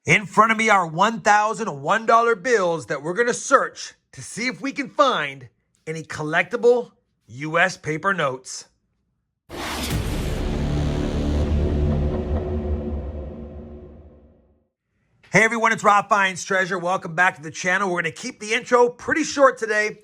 In front of me are $1,001 bills that we're going to search to see if we can find any collectible U.S. paper notes. Hey everyone, it's Rob Fiennes Treasure. Welcome back to the channel. We're going to keep the intro pretty short today.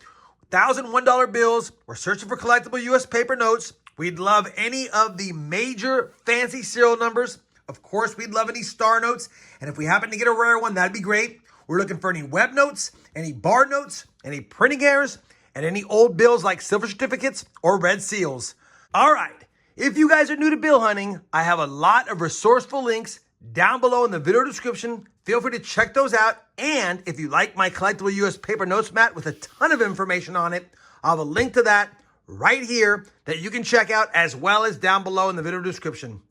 $1,001 bills. We're searching for collectible U.S. paper notes. We'd love any of the major fancy serial numbers. Of course, we'd love any star notes. And if we happen to get a rare one, that'd be great. We're looking for any web notes, any bar notes, any printing errors, and any old bills like silver certificates or red seals. All right. If you guys are new to bill hunting, I have a lot of resourceful links down below in the video description. Feel free to check those out. And if you like my collectible U.S. paper notes mat with a ton of information on it, I'll have a link to that right here that you can check out, as well as down below in the video description.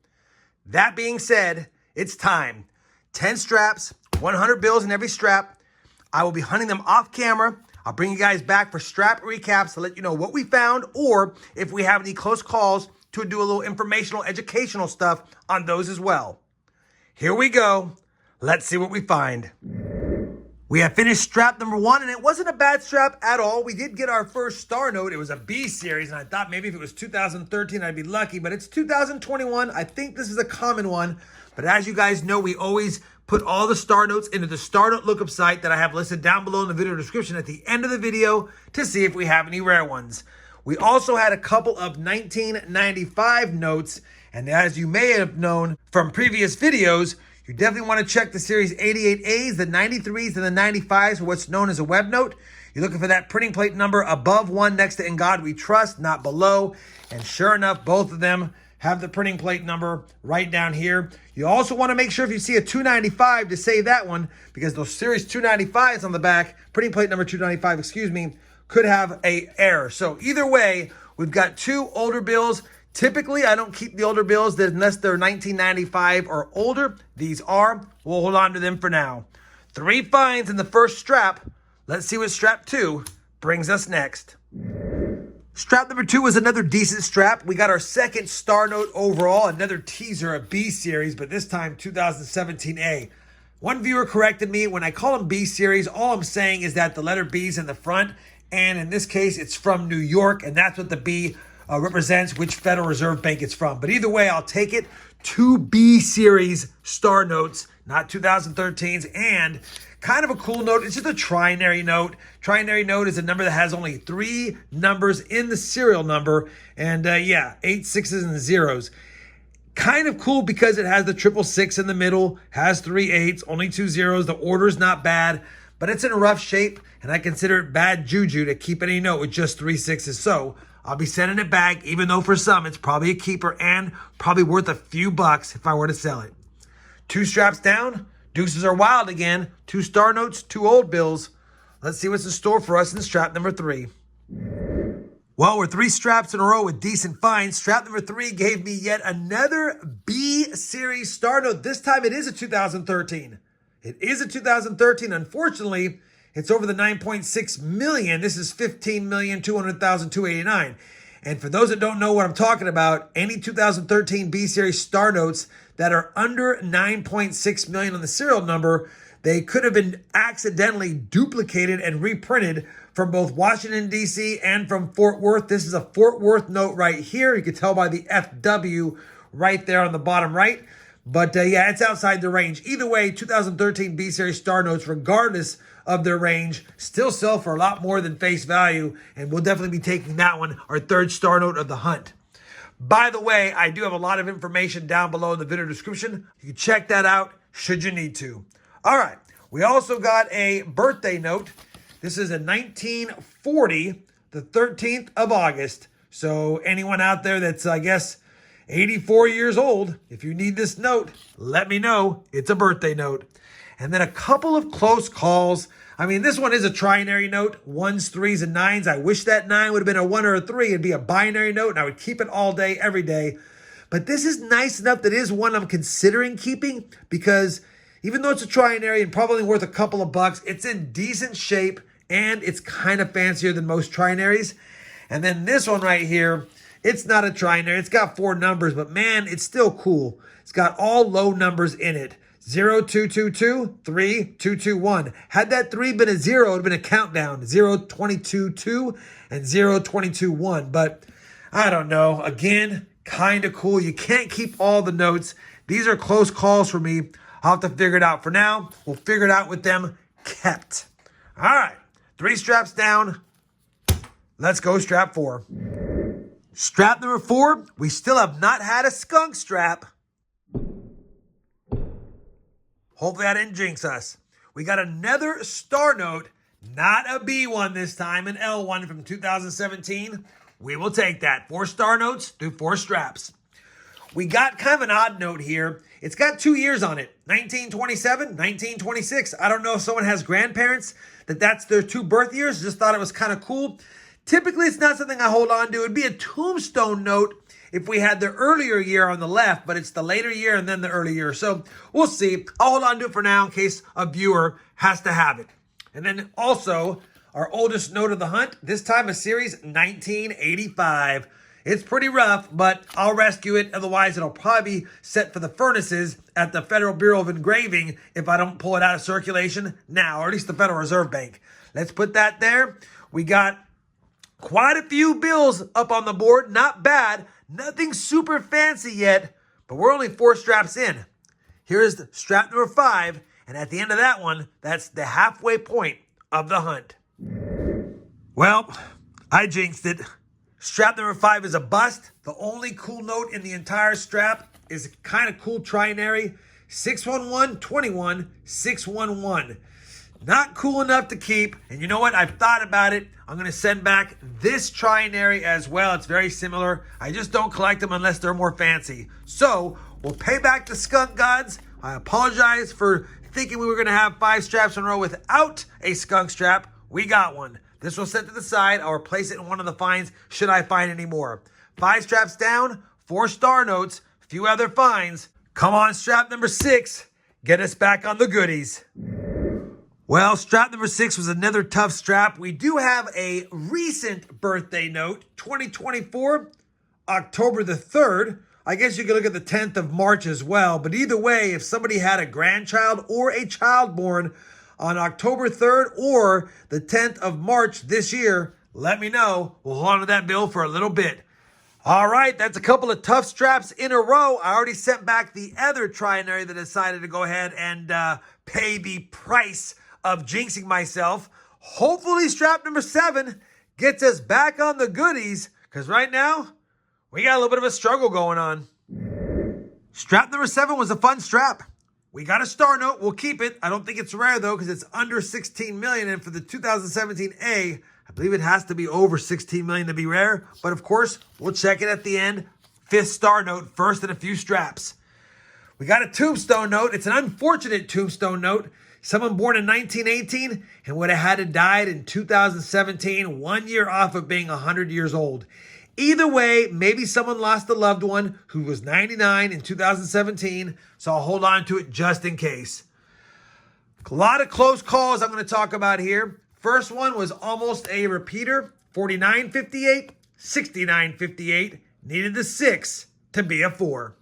That being said, it's time. 10 straps, 100 bills in every strap. I will be hunting them off camera. I'll bring you guys back for strap recaps to let you know what we found, or if we have any close calls, to do a little informational, educational stuff on those as well. Here we go. Let's see what we find. We have finished strap number 1, and it wasn't a bad strap at all. We did get our first star note. It was a B series, and I thought maybe if it was 2013, I'd be lucky, but it's 2021. I think this is a common one, but as you guys know, we always put all the star notes into the star note lookup site that I have listed down below in the video description at the end of the video to see if we have any rare ones. We also had a couple of 1995 notes, and as you may have known from previous videos, you definitely want to check the Series 88As, the 93s, and the 95s for what's known as a web note. You're looking for that printing plate number above 1 next to "In God We Trust," not below. And sure enough, both of them have the printing plate number right down here. You also want to make sure if you see a 295 to save that one, because those Series 295s on the back, printing plate number 295, excuse me, could have a error. So either way, we've got 2 older bills. Typically, I don't keep the older bills unless they're 1995 or older. These are. We'll hold on to them for now. 3 finds in the first strap. Let's see what strap 2 brings us next. Strap number 2 was another decent strap. We got our second star note overall, another teaser, a B series, but this time 2017A. One viewer corrected me. When I call them B series, all I'm saying is that the letter B is in the front, and in this case, it's from New York, and that's what the B represents, which Federal Reserve Bank it's from. But either way, I'll take it. 2 B series star notes, not 2013s, and kind of a cool note. It's just a trinary note. Trinary note is a number that has only 3 numbers in the serial number, and 8 sixes and zeros. Kind of cool because it has the 666 in the middle, has 3 8s, only 2 zeros. The order's not bad, but it's in a rough shape, and I consider it bad juju to keep any note with just 3 6s. So I'll be sending it back, even though for some it's probably a keeper and probably worth a few bucks if I were to sell it. 2 straps down. Deuces are wild again. 2 star notes, 2 old bills. Let's see what's in store for us in strap number 3. Well, we're 3 straps in a row with decent finds. Strap number 3 gave me yet another B series star note. This time it is a 2013. It is a 2013. Unfortunately, it's over the 9.6 million. This is 15,200,289. And for those that don't know what I'm talking about, any 2013 B series star notes that are under 9.6 million on the serial number, they could have been accidentally duplicated and reprinted from both Washington, D.C. and from Fort Worth. This is a Fort Worth note right here. You can tell by the FW right there on the bottom right. But it's outside the range. Either way, 2013 B series star notes, regardless of their range, still sell for a lot more than face value, and we'll definitely be taking that one, our 3rd star note of the hunt. By the way, I do have a lot of information down below in the video description. You can check that out should you need to. All right, we also got a birthday note. This is a 1940, the 13th of August. So anyone out there that's, I guess, 84 years old, if you need this note, let me know. It's a birthday note. And then a couple of close calls. I mean, this one is a trinary note, 1s, 3s, and 9s. I wish that 9 would have been a 1 or a 3. It'd be a binary note, and I would keep it all day, every day. But this is nice enough that it is one I'm considering keeping, because even though it's a trinary and probably worth a couple of bucks, it's in decent shape, and it's kind of fancier than most trinaries. And then this one right here, it's not a trinary. It's got 4 numbers, but man, it's still cool. It's got all low numbers in it. 0222 3221. Had that 3 been a 0, it would have been a countdown. 0222 and 0221. But I don't know. Again, kind of cool. You can't keep all the notes. These are close calls for me. I'll have to figure it out. For now, we'll figure it out with them kept. All right. 3 straps down. Let's go strap 4. Strap number 4. We still have not had a skunk strap. Hopefully I didn't jinx us. We got another star note, not a B one this time, an L one from 2017. We will take that. 4 star notes through 4 straps. We got kind of an odd note here. It's got 2 years on it, 1927, 1926. I don't know if someone has grandparents that's their 2 birth years. Just thought it was kind of cool. Typically, it's not something I hold on to. It'd be a tombstone note if we had the earlier year on the left, but it's the later year and then the early year. So we'll see. I'll hold on to it for now in case a viewer has to have it. And then also, our oldest note of the hunt, this time a series 1985. It's pretty rough, but I'll rescue it. Otherwise, it'll probably be set for the furnaces at the Federal Bureau of Engraving if I don't pull it out of circulation now, or at least the Federal Reserve Bank. Let's put that there. We got quite a few bills up on the board. Not bad. Nothing super fancy yet, but we're only 4 straps in. Here's the strap number 5, and at the end of that one, that's the halfway point of the hunt. Well, I jinxed it. Strap number 5 is a bust. The only cool note in the entire strap is kind of cool trinary. 61121 611. Not cool enough to keep. And you know what? I've thought about it. I'm going to send back this trinary as well. It's very similar. I just don't collect them unless they're more fancy. So we'll pay back the skunk gods. I apologize for thinking we were going to have 5 straps in a row without a skunk strap. We got one. This will set to the side. I'll replace it in one of the finds should I find any more. 5 straps down, 4 star notes, a few other finds. Come on, strap number 6. Get us back on the goodies. Well, strap number 6 was another tough strap. We do have a recent birthday note, 2024, October the 3rd. I guess you could look at the 10th of March as well. But either way, if somebody had a grandchild or a child born on October 3rd or the 10th of March this year, let me know. We'll hold on to that bill for a little bit. All right, that's a couple of tough straps in a row. I already sent back the other trinary that decided to go ahead and pay the price of jinxing myself. Hopefully strap number 7 gets us back on the goodies, because right now we got a little bit of a struggle going on. Strap number 7 was a fun strap. We got a star note. We'll keep it. I don't think it's rare though, because it's under 16 million. And for the 2017 A, I believe it has to be over 16 million to be rare. But of course, we'll check it at the end. 5th star note first and a few straps. We got a tombstone note. It's an unfortunate tombstone note. Someone born in 1918 and would have had to died in 2017, 1 year off of being 100 years old. Either way, maybe someone lost a loved one who was 99 in 2017, so I'll hold on to it just in case. A lot of close calls I'm going to talk about here. First one was almost a repeater, 49.58, 69.58, needed the 6 to be a 4.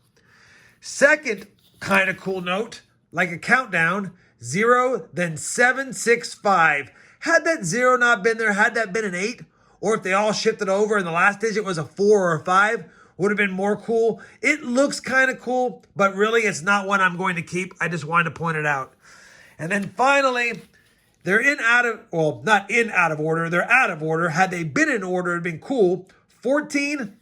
Second kind of cool note, like a countdown, 0, then 765. Had that 0 not been there, had that been an 8, or if they all shifted over and the last digit was a 4 or a 5, would have been more cool. It looks kind of cool, but really it's not one I'm going to keep. I just wanted to point it out. And then finally, they're not in out of order. They're out of order. Had they been in order, it'd been cool. 14,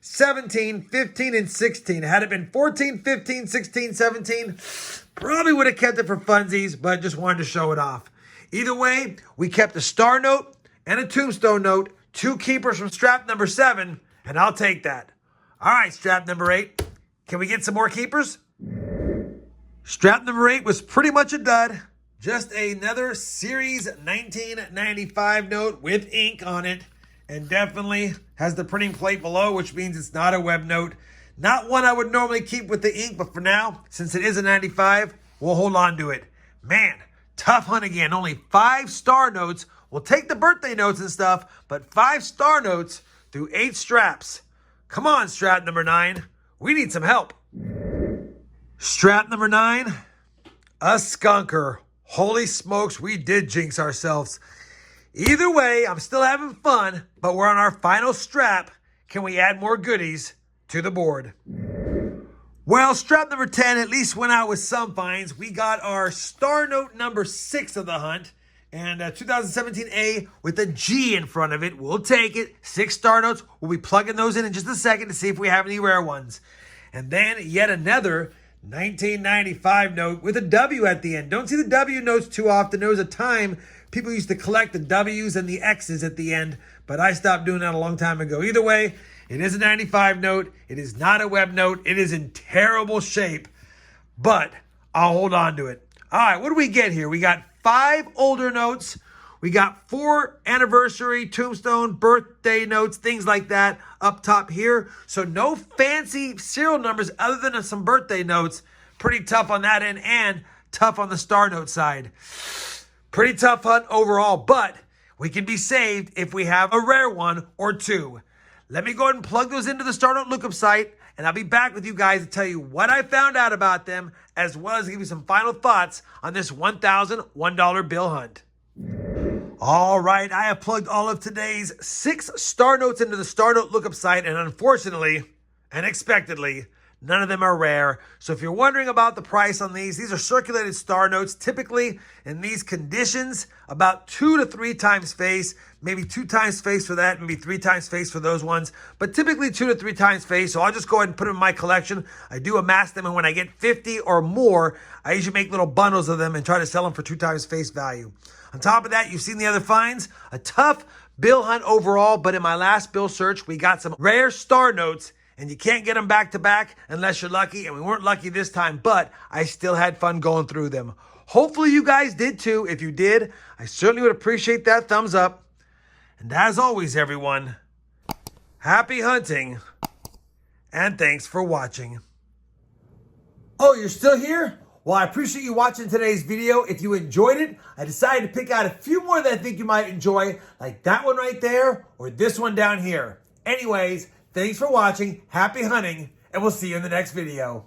17, 15, and 16. Had it been 14, 15, 16, 17, probably would have kept it for funsies, but just wanted to show it off. Either way, we kept a star note and a tombstone note, 2 keepers from strap number 7, and I'll take that. All right, strap number 8. Can we get some more keepers? Strap number 8 was pretty much a dud. Just another series 1995 note with ink on it, and definitely has the printing plate below, which means it's not a web note. Not one I would normally keep with the ink, but for now, since it is a 95, we'll hold on to it. Man, tough hunt again. Only 5 star notes. We'll take the birthday notes and stuff, but 5 star notes through 8 straps. Come on, strap number 9. We need some help. Strap number 9. a skunker. Holy smokes, we did jinx ourselves. Either way, I'm still having fun, but we're on our final strap. Can we add more goodies to the board? Well, strap number 10 at least went out with some finds. We got our star note number 6 of the hunt, and 2017A with a G in front of it. We'll take it. 6 star notes. We'll be plugging those in just a second to see if we have any rare ones. And then yet another 1995 note with a W at the end. Don't see the W notes too often. There was a time people used to collect the W's and the X's at the end, but I stopped doing that a long time ago. Either way, it is a 95 note. It is not a web note. It is in terrible shape, but I'll hold on to it. All right, what do we get here? We got 5 older notes. We got 4 anniversary, tombstone, birthday notes, things like that up top here. So no fancy serial numbers other than some birthday notes. Pretty tough on that end and tough on the star note side. Pretty tough hunt overall, but we can be saved if we have a rare one or 2. Let me go ahead and plug those into the Star Note Lookup site, and I'll be back with you guys to tell you what I found out about them, as well as give you some final thoughts on this $1,001 bill hunt. All right, I have plugged all of today's 6 star notes into the Star Note Lookup site, and unfortunately, unexpectedly, none of them are rare. So if you're wondering about the price on these are circulated star notes. Typically, in these conditions, about 2 to 3 times face, maybe 2 times face for that, maybe 3 times face for those ones, but typically 2 to 3 times face. So I'll just go ahead and put them in my collection. I do amass them, and when I get 50 or more, I usually make little bundles of them and try to sell them for 2 times face value. On top of that, you've seen the other finds. A tough bill hunt overall, but in my last bill search, we got some rare star notes, and you can't get them back to back unless you're lucky, and we weren't lucky this time, but I still had fun going through them. Hopefully you guys did too. If you did, I certainly would appreciate that thumbs up. And as always, everyone, happy hunting, and thanks for watching. Oh, you're still here? Well, I appreciate you watching today's video. If you enjoyed it, I decided to pick out a few more that I think you might enjoy, like that one right there or this one down here. Anyways, thanks for watching, happy hunting, and we'll see you in the next video.